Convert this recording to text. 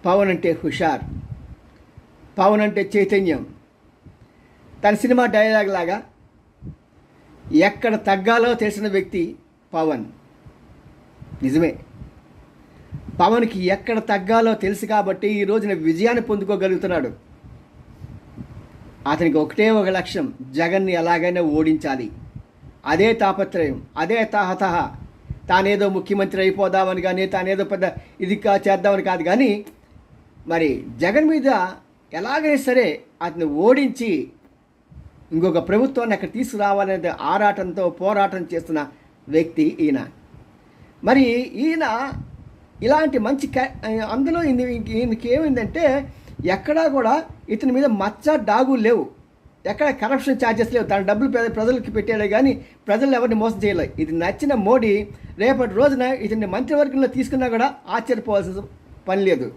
పవన్ అంటే హుషార్, పవన్ అంటే చైతన్యం. తన సినిమా డైలాగ్ లాగా ఎక్కడ తగ్గాలో తెలిసిన వ్యక్తి పవన్. నిజమే, పవన్కి ఎక్కడ తగ్గాలో తెలుసు కాబట్టి ఈ రోజున విజయాన్ని పొందుకోగలుగుతున్నాడు. అతనికి ఒకటే ఒక లక్ష్యం, జగన్ని ఎలాగైనా ఓడించాలి. అదే తాపత్రయం, అదే తహతహ. తానేదో ముఖ్యమంత్రి అయిపోదామని కానీ, తానేదో పెద్ద ఇది చేద్దామని కాదు, కానీ మరి జగన్ మీద ఎలాగైనా సరే అతన్ని ఓడించి ఇంకొక ప్రభుత్వాన్ని అక్కడ తీసుకురావాలనే ఆరాటంతో పోరాటం చేస్తున్న వ్యక్తి ఈయన. మరి ఈయన ఇలాంటి మంచి అందులో ఈయనకి ఏమైందంటే ఎక్కడా కూడా ఇతని మీద మచ్చ డాగు లేవు, ఎక్కడ కరప్షన్ ఛార్జెస్ లేవు. తన డబ్బులు ప్రజలకి పెట్టాడే కానీ ప్రజలు ఎవరిని మోసం చేయలేదు. ఇది నచ్చిన మోడీ రేపటి రోజున ఇతన్ని మంత్రివర్గంలో తీసుకున్నా కూడా ఆశ్చర్యపోవాల్సిన పని లేదు.